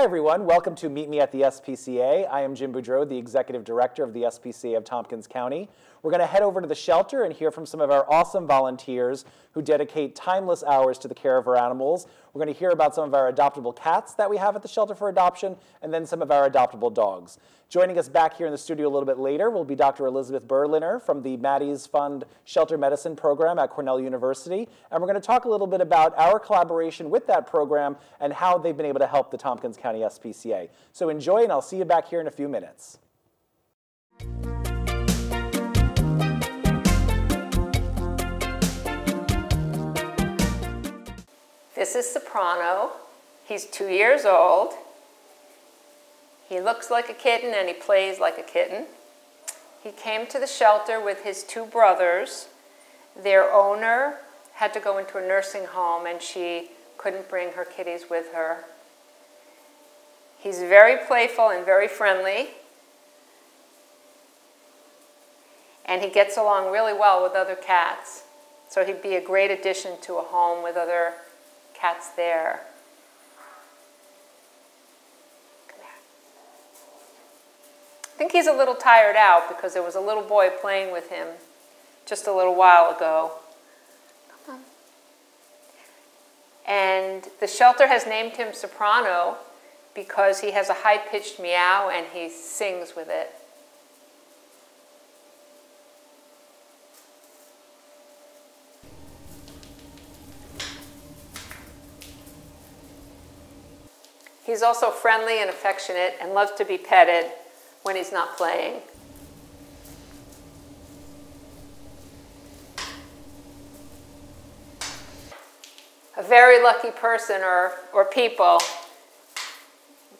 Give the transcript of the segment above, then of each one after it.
Hi everyone, welcome to Meet Me at the SPCA. I am Jim Boudreau, the Executive Director of the SPCA of Tompkins County. We're going to head over to the shelter and hear from some of our awesome volunteers who dedicate timeless hours to the care of our animals. We're going to hear about some of our adoptable cats that we have at the shelter for adoption, and then some of our adoptable dogs. Joining us back here in the studio a little bit later will be Dr. Elizabeth Berliner from the Maddie's Fund Shelter Medicine Program at Cornell University. And we're going to talk a little bit about our collaboration with that program and how they've been able to help the Tompkins County SPCA. So enjoy, and I'll see you back here in a few minutes. This is Soprano. He's 2 years old. He looks like a kitten and he plays like a kitten. He came to the shelter with his two brothers. Their owner had to go into a nursing home and she couldn't bring her kitties with her. He's very playful and very friendly. And he gets along really well with other cats. So he'd be a great addition to a home with other cats there. Come here. I think he's a little tired out because there was a little boy playing with him just a little while ago. Come on. And the shelter has named him Soprano because he has a high-pitched meow and he sings with it. He's also friendly and affectionate and loves to be petted when he's not playing. A very lucky person or people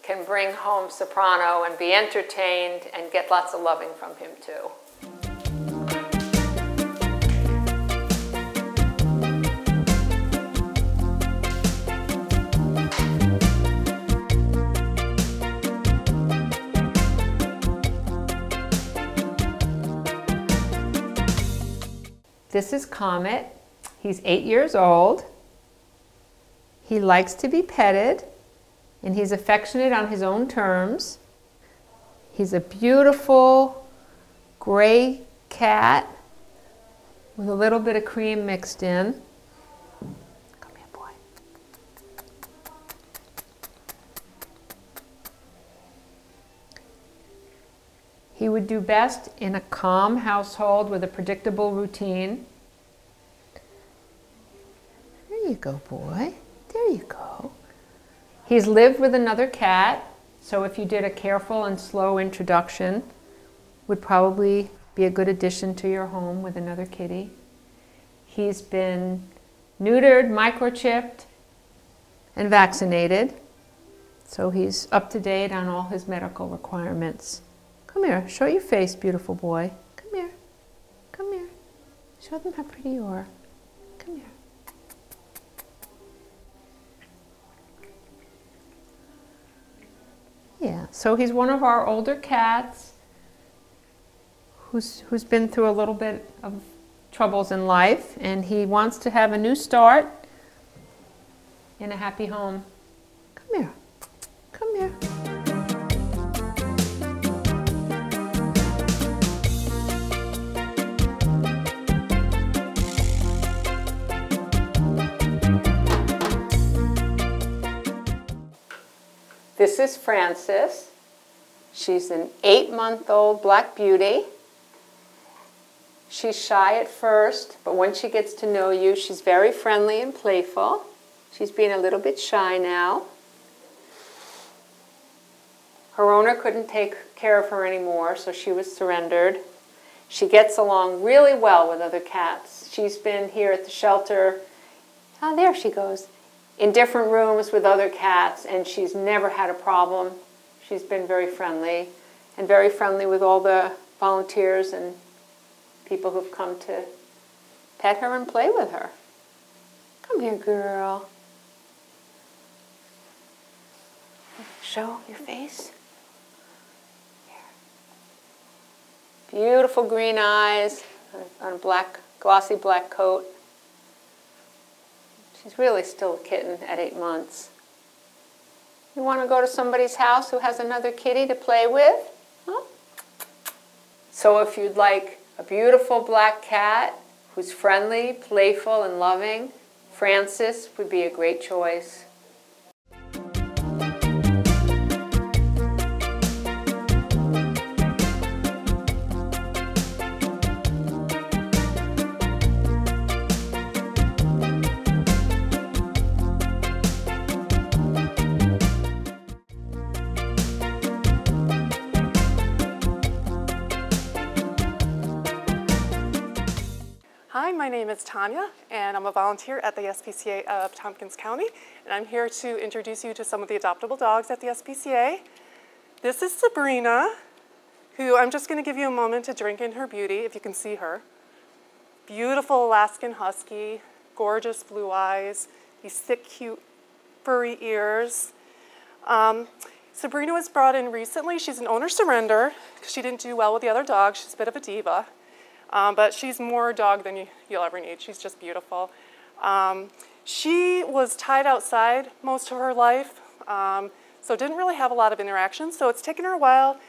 can bring home Soprano and be entertained and get lots of loving from him too. This is Comet. He's 8 years old. He likes to be petted, and he's affectionate on his own terms. He's a beautiful gray cat with a little bit of cream mixed in. Come here, boy. He would do best in a calm household with a predictable routine. There you go, boy. There you go. He's lived with another cat, so if you did a careful and slow introduction, would probably be a good addition to your home with another kitty. He's been neutered, microchipped, and vaccinated, so he's up to date on all his medical requirements. Come here, show your face, beautiful boy. Come here, come here. Show them how pretty you are. Come here. Yeah, so he's one of our older cats who's been through a little bit of troubles in life, and he wants to have a new start in a happy home. Come here, come here. This is Frances. She's an 8-month-old black beauty. She's shy at first, but once she gets to know you, she's very friendly and playful. She's being a little bit shy now. Her owner couldn't take care of her anymore, so she was surrendered. She gets along really well with other cats. She's been here at the shelter. Oh, there she goes. In different rooms with other cats, and she's never had a problem. She's been very friendly, and very friendly with all the volunteers and people who've come to pet her and play with her. Come here, girl. Show your face. Here. Beautiful green eyes on a black, glossy black coat. She's really still a kitten at 8 months. You want to go to somebody's house who has another kitty to play with? Huh? So if you'd like a beautiful black cat who's friendly, playful, and loving, Francis would be a great choice. Hi, my name is Tanya, and I'm a volunteer at the SPCA of Tompkins County, and I'm here to introduce you to some of the adoptable dogs at the SPCA. This is Sabrina, who I'm just going to give you a moment to drink in her beauty, if you can see her. Beautiful Alaskan Husky, gorgeous blue eyes, these thick, cute, furry ears. Sabrina was brought in recently. She's an owner surrender because she didn't do well with the other dogs. She's a bit of a diva. But she's more dog than you'll ever need. She's just beautiful. She was tied outside most of her life, so didn't really have a lot of interaction. So it's taken her a while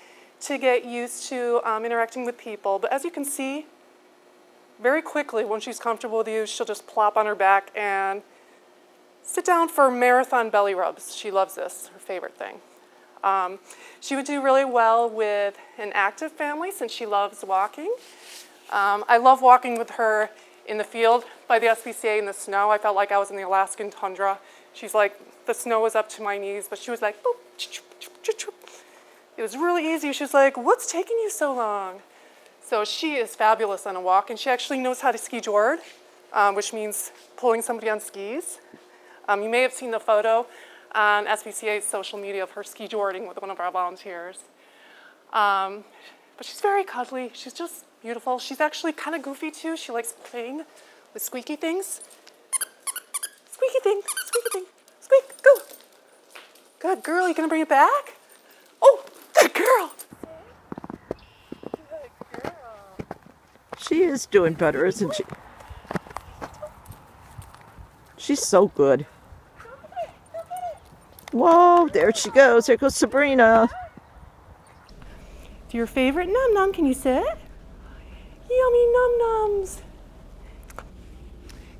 to get used to interacting with people. But as you can see, very quickly, when she's comfortable with you, she'll just plop on her back and sit down for marathon belly rubs. She loves this, her favorite thing. She would do really well with an active family since she loves walking. I love walking with her in the field by the SPCA in the snow. I felt like I was in the Alaskan tundra. She's like, the snow was up to my knees, but she was like, boop, it was really easy. She was like, what's taking you so long? So she is fabulous on a walk, and she actually knows how to ski jord, which means pulling somebody on skis. You may have seen the photo on SPCA's social media of her ski jording with one of our volunteers. But she's very cuddly. She's just beautiful. She's actually kind of goofy too. She likes playing with squeaky things. Squeaky thing, squeak, go. Good girl, you gonna bring it back? Oh, good girl. Good girl. She is doing better, isn't she? She's so good. Whoa, there she goes. There goes Sabrina. Your favorite num-num, can you sit? Yummy num-nums.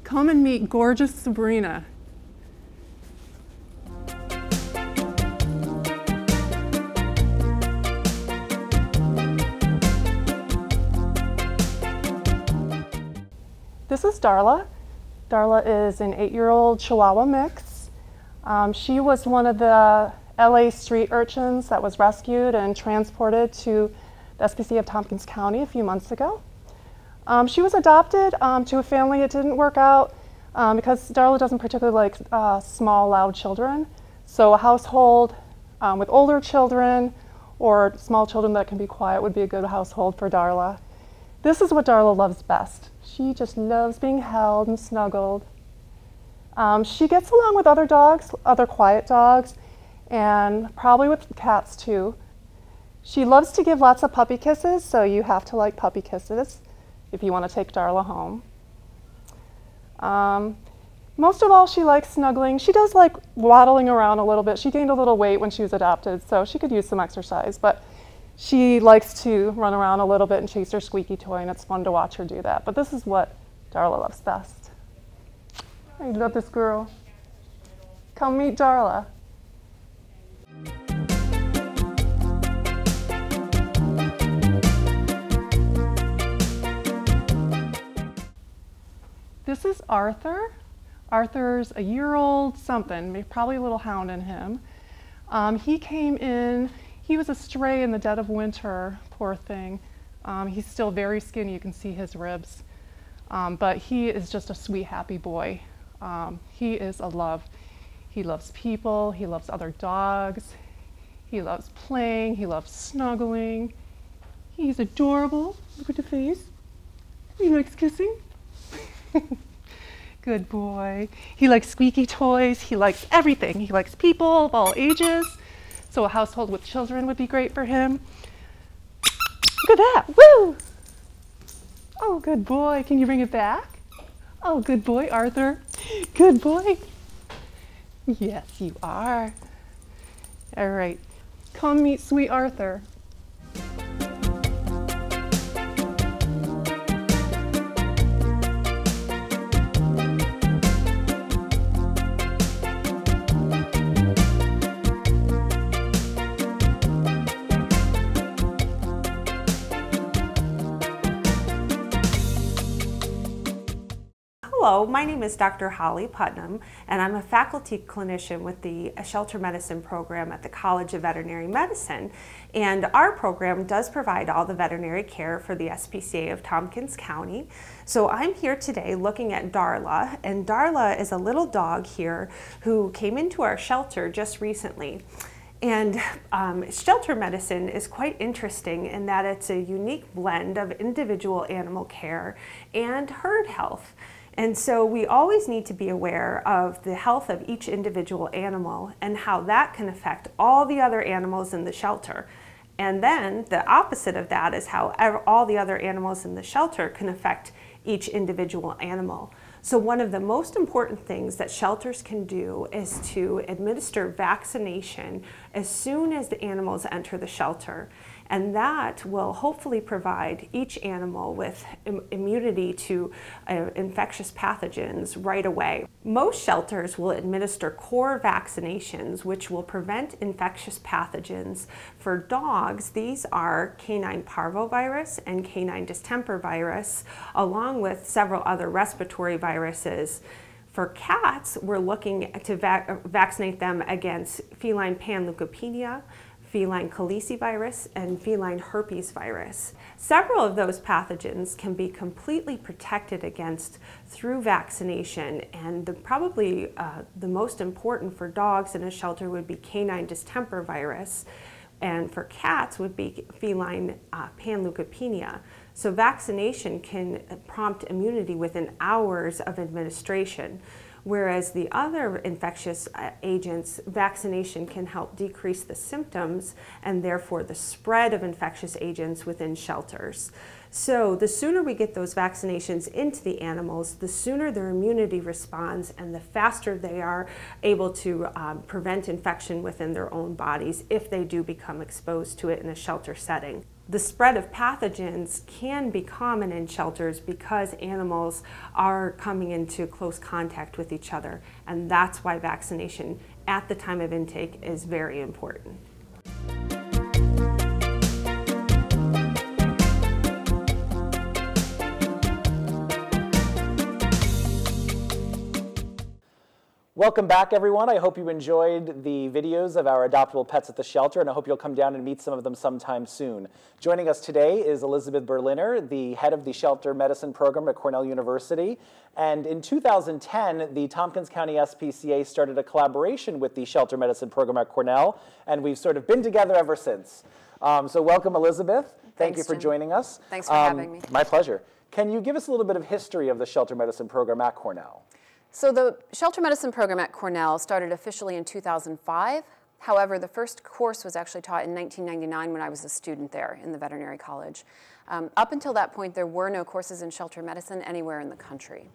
Come and meet gorgeous Sabrina. This is Darla. Darla is an 8-year-old Chihuahua mix. She was one of the LA street urchins that was rescued and transported to the SPCA of Tompkins County a few months ago. She was adopted to a family. It didn't work out because Darla doesn't particularly like small, loud children. So a household with older children or small children that can be quiet would be a good household for Darla. This is what Darla loves best. She just loves being held and snuggled. She gets along with other dogs, other quiet dogs, and probably with cats too. She loves to give lots of puppy kisses, so you have to like puppy kisses if you want to take Darla home. Most of all, she likes snuggling. She does like waddling around a little bit. She gained a little weight when she was adopted, so she could use some exercise, but she likes to run around a little bit and chase her squeaky toy, and it's fun to watch her do that. But this is what Darla loves best. I love this girl. Come meet Darla. This is Arthur. Arthur's a year-old something, probably a little hound in him. He came in, he was a stray in the dead of winter, poor thing. He's still very skinny, you can see his ribs. But he is just a sweet, happy boy. He is a love. He loves people, he loves other dogs, he loves playing, he loves snuggling. He's adorable. Look at the face. He likes kissing. Good boy. He likes squeaky toys. He likes everything. He likes people of all ages. So a household with children would be great for him. Look at that. Woo! Oh, good boy. Can you bring it back? Oh, good boy, Arthur. Good boy. Yes, you are. All right, come meet sweet Arthur. Hello, my name is Dr. Holly Putnam, and I'm a faculty clinician with the shelter medicine program at the College of Veterinary Medicine. And our program does provide all the veterinary care for the SPCA of Tompkins County. So I'm here today looking at Darla, and Darla is a little dog here who came into our shelter just recently. And shelter medicine is quite interesting in that it's a unique blend of individual animal care and herd health. And so we always need to be aware of the health of each individual animal and how that can affect all the other animals in the shelter. And then the opposite of that is how all the other animals in the shelter can affect each individual animal. So one of the most important things that shelters can do is to administer vaccination as soon as the animals enter the shelter. And that will hopefully provide each animal with immunity to infectious pathogens right away. Most shelters will administer core vaccinations, which will prevent infectious pathogens. For dogs, these are canine parvovirus and canine distemper virus, along with several other respiratory viruses. For cats, we're looking to vaccinate them against feline panleukopenia, feline calicivirus, and feline herpes virus. Several of those pathogens can be completely protected against through vaccination, and probably the most important for dogs in a shelter would be canine distemper virus, and for cats would be feline panleukopenia. So vaccination can prompt immunity within hours of administration. Whereas the other infectious agents, vaccination can help decrease the symptoms and therefore the spread of infectious agents within shelters. So the sooner we get those vaccinations into the animals, the sooner their immunity responds and the faster they are able to prevent infection within their own bodies if they do become exposed to it in a shelter setting. The spread of pathogens can be common in shelters because animals are coming into close contact with each other, and that's why vaccination at the time of intake is very important. Welcome back, everyone. I hope you enjoyed the videos of our adoptable pets at the shelter, and I hope you'll come down and meet some of them sometime soon. Joining us today is Elizabeth Berliner, the head of the shelter medicine program at Cornell University. And in 2010, the Tompkins County SPCA started a collaboration with the shelter medicine program at Cornell, and we've sort of been together ever since. So welcome, Elizabeth. Thank you for joining us. Thanks for having me. My pleasure. Can you give us a little bit of history of the shelter medicine program at Cornell? So the shelter medicine program at Cornell started officially in 2005. However, the first course was actually taught in 1999 when I was a student there in the veterinary college. Up until that point, there were no courses in shelter medicine anywhere in the country.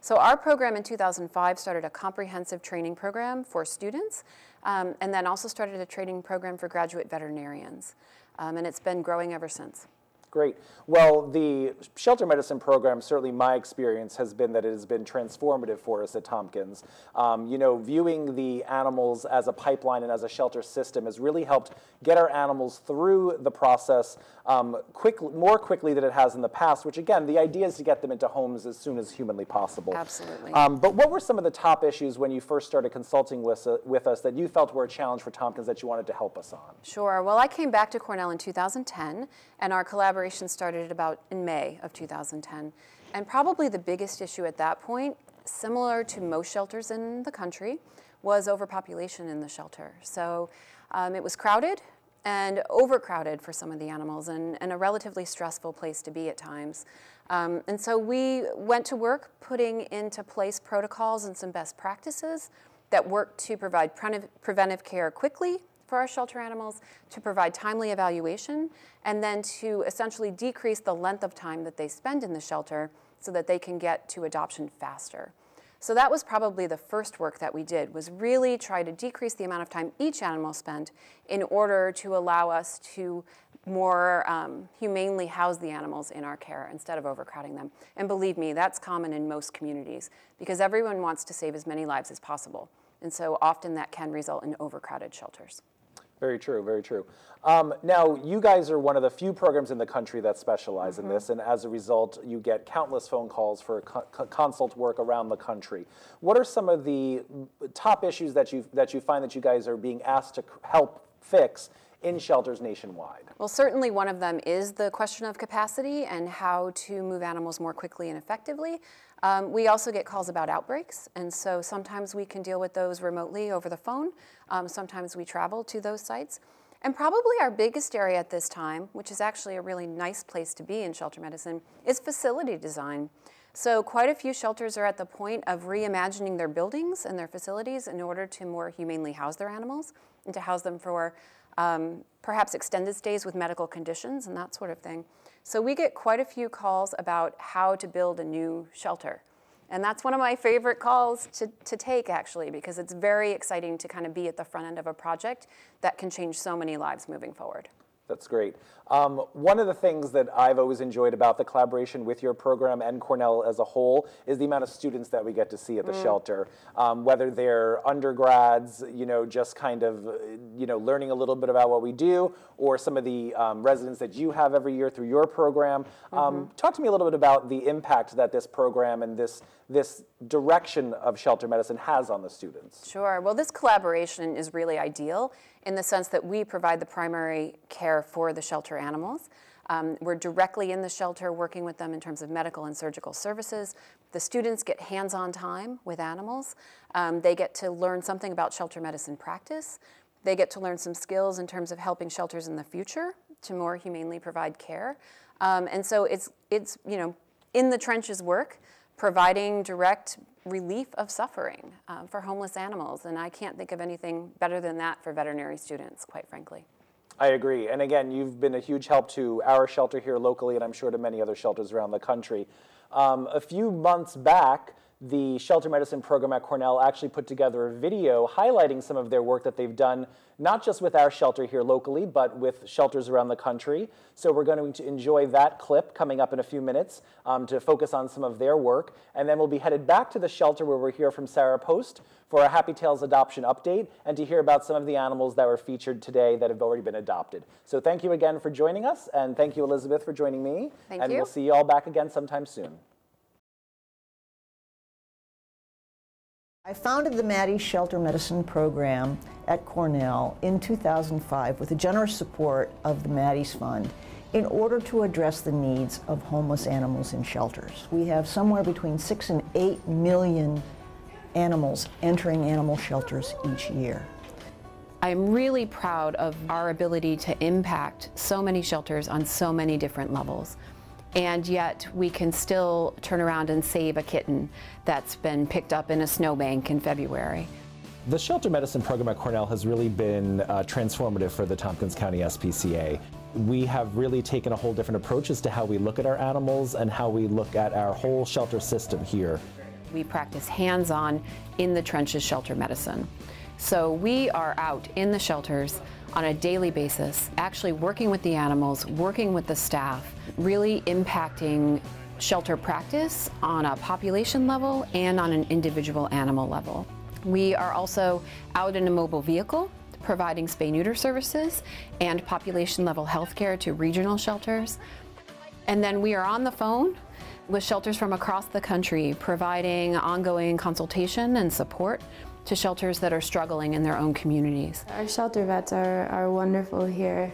So our program in 2005 started a comprehensive training program for students, and then also started a training program for graduate veterinarians. And it's been growing ever since. Great. Well, the shelter medicine program, certainly my experience has been that it has been transformative for us at Tompkins. You know, viewing the animals as a pipeline and as a shelter system has really helped get our animals through the process more quickly than it has in the past, which again, the idea is to get them into homes as soon as humanly possible. Absolutely. But what were some of the top issues when you first started consulting with us that you felt were a challenge for Tompkins that you wanted to help us on? Sure. Well, I came back to Cornell in 2010, and our collaboration started about in May of 2010. And probably the biggest issue at that point, similar to most shelters in the country, was overpopulation in the shelter. So it was crowded and overcrowded for some of the animals, and a relatively stressful place to be at times. And so we went to work putting into place protocols and some best practices that work to provide preventive care quickly for our shelter animals, to provide timely evaluation, and then to essentially decrease the length of time that they spend in the shelter so that they can get to adoption faster. So that was probably the first work that we did, was really try to decrease the amount of time each animal spent in order to allow us to more humanely house the animals in our care instead of overcrowding them. And believe me, that's common in most communities because everyone wants to save as many lives as possible. And so often that can result in overcrowded shelters. Very true, very true. Now, you guys are one of the few programs in the country that specialize in this, and as a result, you get countless phone calls for consult work around the country. What are some of the top issues that you find that you guys are being asked to help fix in shelters nationwide? Well, certainly one of them is the question of capacity and how to move animals more quickly and effectively. We also get calls about outbreaks, and so sometimes we can deal with those remotely over the phone. Sometimes we travel to those sites. And probably our biggest area at this time, which is actually a really nice place to be in shelter medicine, is facility design. So quite a few shelters are at the point of reimagining their buildings and their facilities in order to more humanely house their animals and to house them for perhaps extended stays with medical conditions and that sort of thing. So we get quite a few calls about how to build a new shelter. And that's one of my favorite calls to take, actually, because it's very exciting to kind of be at the front end of a project that can change so many lives moving forward. That's great. One of the things that I've always enjoyed about the collaboration with your program and Cornell as a whole is the amount of students that we get to see at the shelter, whether they're undergrads, just kind of, learning a little bit about what we do, or some of the residents that you have every year through your program. Talk to me a little bit about the impact that this program and this direction of shelter medicine has on the students. Sure. Well, this collaboration is really ideal in the sense that we provide the primary care for the shelter animals. We're directly in the shelter working with them in terms of medical and surgical services. The students get hands-on time with animals. They get to learn something about shelter medicine practice. They get to learn some skills in terms of helping shelters in the future to more humanely provide care. And so it's in the trenches work, providing direct relief of suffering for homeless animals. And I can't think of anything better than that for veterinary students, quite frankly. I agree. And again, you've been a huge help to our shelter here locally, and I'm sure to many other shelters around the country. A few months back, the shelter medicine program at Cornell actually put together a video highlighting some of their work that they've done, not just with our shelter here locally, but with shelters around the country. So we're going to enjoy that clip coming up in a few minutes to focus on some of their work. And then we'll be headed back to the shelter where we'll hear from Sarah Post for a Happy Tales adoption update and to hear about some of the animals that were featured today that have already been adopted. So thank you again for joining us, and thank you, Elizabeth, for joining me. Thank you. And we'll see you all back again sometime soon. I founded the Maddie Shelter Medicine Program at Cornell in 2005 with the generous support of the Maddie's Fund in order to address the needs of homeless animals in shelters. We have somewhere between 6 and 8 million animals entering animal shelters each year. I'm really proud of our ability to impact so many shelters on so many different levels. And yet we can still turn around and save a kitten that's been picked up in a snowbank in February. The shelter medicine program at Cornell has really been transformative for the Tompkins County SPCA. We have really taken a whole different approach as to how we look at our animals and how we look at our whole shelter system here. We practice hands-on in the trenches shelter medicine. So we are out in the shelters on a daily basis, actually working with the animals, working with the staff, really impacting shelter practice on a population level and on an individual animal level. We are also out in a mobile vehicle providing spay-neuter services and population level health care to regional shelters. And then we are on the phone with shelters from across the country providing ongoing consultation and support to shelters that are struggling in their own communities. Our shelter vets are wonderful here.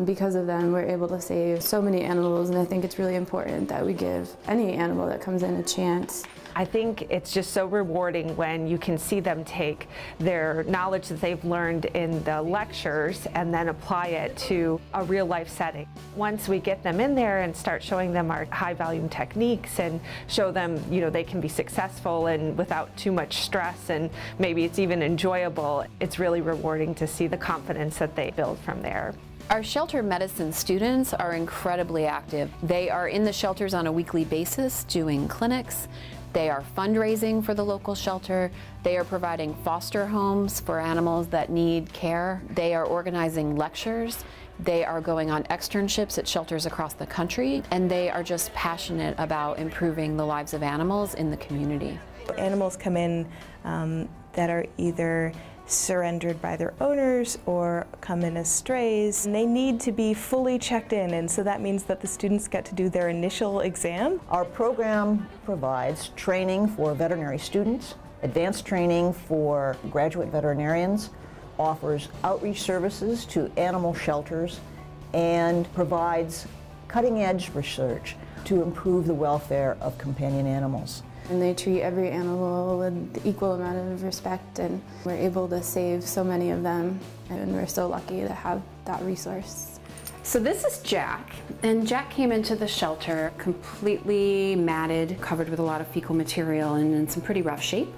Because of them, we're able to save so many animals, and I think it's really important that we give any animal that comes in a chance. I think it's just so rewarding when you can see them take their knowledge that they've learned in the lectures and then apply it to a real life setting. Once we get them in there and start showing them our high volume techniques and show them, they can be successful and without too much stress, and maybe it's even enjoyable, it's really rewarding to see the confidence that they build from there. Our shelter medicine students are incredibly active. They are in the shelters on a weekly basis doing clinics. They are fundraising for the local shelter. They are providing foster homes for animals that need care. They are organizing lectures. They are going on externships at shelters across the country, and they are just passionate about improving the lives of animals in the community. Animals come in that are either surrendered by their owners or come in as strays, and they need to be fully checked in, and so that means that the students get to do their initial exam. Our program provides training for veterinary students, advanced training for graduate veterinarians, offers outreach services to animal shelters, and provides cutting-edge research to improve the welfare of companion animals. And they treat every animal with equal amount of respect, and we're able to save so many of them, and we're so lucky to have that resource. So this is Jack, and Jack came into the shelter completely matted, covered with a lot of fecal material and in some pretty rough shape.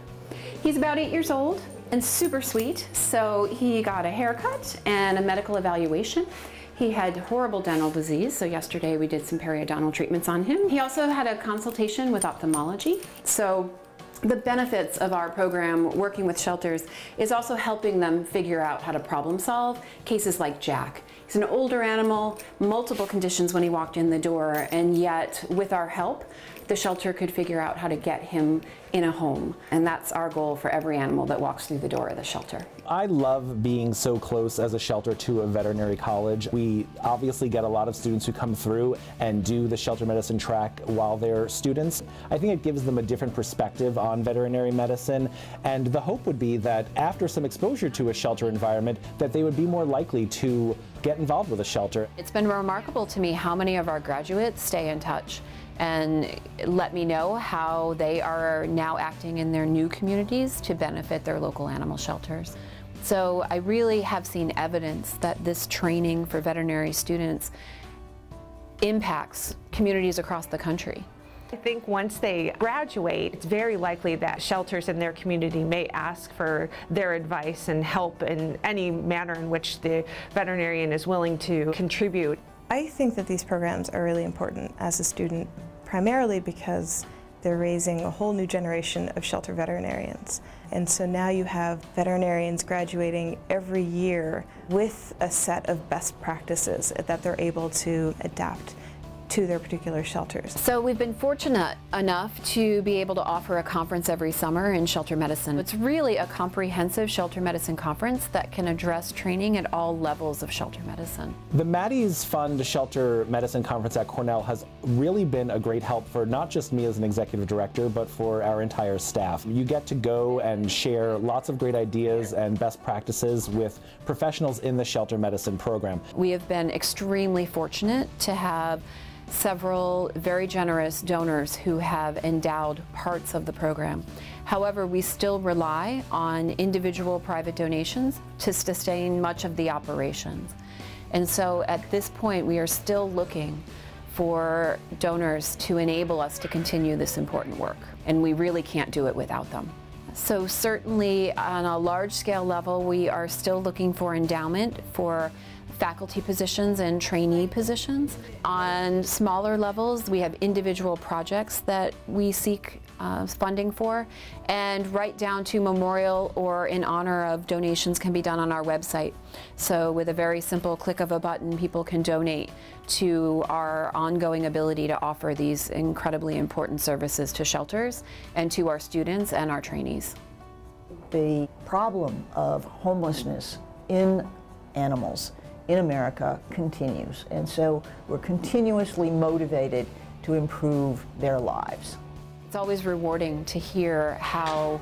He's about 8 years old and super sweet, so he got a haircut and a medical evaluation. He had horrible dental disease, so yesterday we did some periodontal treatments on him. He also had a consultation with ophthalmology. So the benefits of our program working with shelters is also helping them figure out how to problem solve cases like Jack. He's an older animal, multiple conditions when he walked in the door, and yet with our help, the shelter could figure out how to get him in a home. And that's our goal for every animal that walks through the door of the shelter. I love being so close as a shelter to a veterinary college. We obviously get a lot of students who come through and do the shelter medicine track while they're students. I think it gives them a different perspective on veterinary medicine, and the hope would be that after some exposure to a shelter environment, that they would be more likely to get involved with a shelter. It's been remarkable to me how many of our graduates stay in touch and let me know how they are now acting in their new communities to benefit their local animal shelters. So I really have seen evidence that this training for veterinary students impacts communities across the country. I think once they graduate, it's very likely that shelters in their community may ask for their advice and help in any manner in which the veterinarian is willing to contribute. I think that these programs are really important as a student, primarily because they're raising a whole new generation of shelter veterinarians. And so now you have veterinarians graduating every year with a set of best practices that they're able to adapt to their particular shelters. So we've been fortunate enough to be able to offer a conference every summer in shelter medicine. It's really a comprehensive shelter medicine conference that can address training at all levels of shelter medicine. The Maddie's Fund Shelter Medicine Conference at Cornell has really been a great help for not just me as an executive director, but for our entire staff. You get to go and share lots of great ideas and best practices with professionals in the shelter medicine program. We have been extremely fortunate to have several very generous donors who have endowed parts of the program. However, we still rely on individual private donations to sustain much of the operations. And so at this point, we are still looking for donors to enable us to continue this important work. And we really can't do it without them. So certainly on a large scale level, we are still looking for endowment for faculty positions and trainee positions. On smaller levels, we have individual projects that we seek funding for, and right down to memorial or in honor of donations can be done on our website. So with a very simple click of a button, people can donate to our ongoing ability to offer these incredibly important services to shelters and to our students and our trainees. The problem of homelessness in animals in America continues, and so we're continuously motivated to improve their lives. It's always rewarding to hear how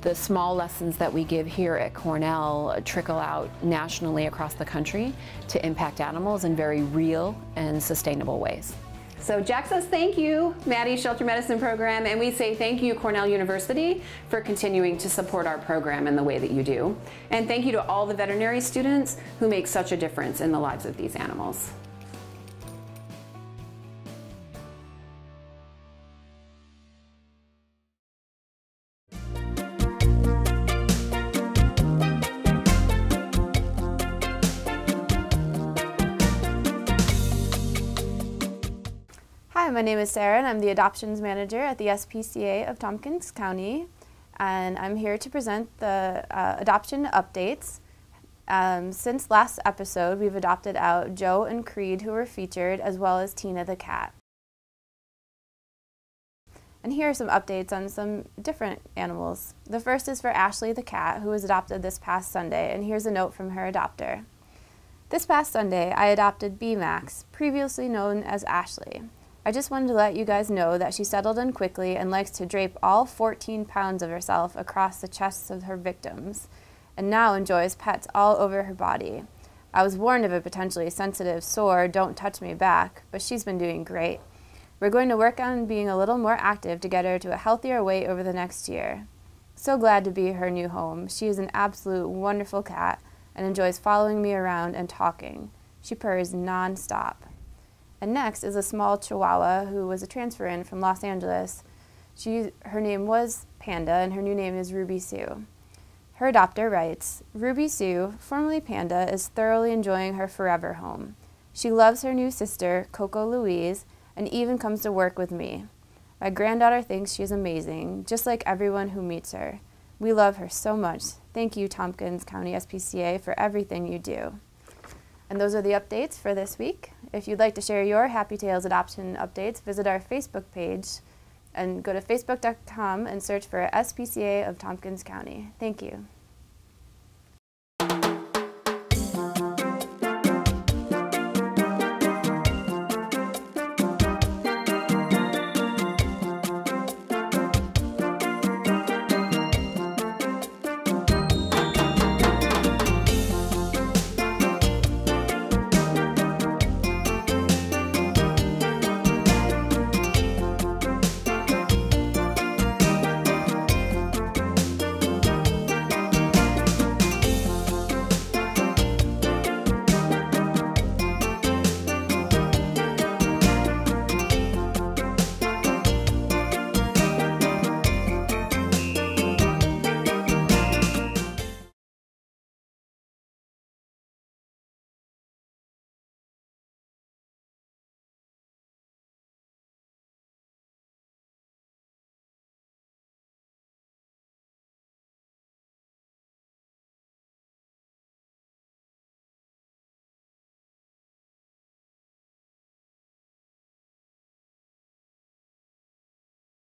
the small lessons that we give here at Cornell trickle out nationally across the country to impact animals in very real and sustainable ways. So Jack says thank you, Maddie Shelter Medicine Program, and we say thank you, Cornell University, for continuing to support our program in the way that you do. And thank you to all the veterinary students who make such a difference in the lives of these animals. Hi, Hi, my name is Sarah and I'm the Adoptions Manager at the SPCA of Tompkins County, and I'm here to present the adoption updates. Since last episode, we've adopted out Joe and Creed, who were featured, as well as Tina the cat. And here are some updates on some different animals. The first is for Ashley the cat, who was adopted this past Sunday, and here's a note from her adopter. This past Sunday, I adopted B-Max, previously known as Ashley. I just wanted to let you guys know that she settled in quickly and likes to drape all 14 pounds of herself across the chests of her victims, and now enjoys pets all over her body. I was warned of a potentially sensitive, sore, don't touch me back, but she's been doing great. We're going to work on being a little more active to get her to a healthier weight over the next year. So glad to be her new home. She is an absolute wonderful cat and enjoys following me around and talking. She purrs non-stop. And next is a small Chihuahua who was a transfer in from Los Angeles. Her name was Panda, and her new name is Ruby Sue. Her adopter writes, Ruby Sue, formerly Panda, is thoroughly enjoying her forever home. She loves her new sister, Coco Louise, and even comes to work with me. My granddaughter thinks she is amazing, just like everyone who meets her. We love her so much. Thank you, Tompkins County SPCA, for everything you do. And those are the updates for this week. If you'd like to share your Happy Tales adoption updates, visit our Facebook page and go to facebook.com and search for SPCA of Tompkins County. Thank you.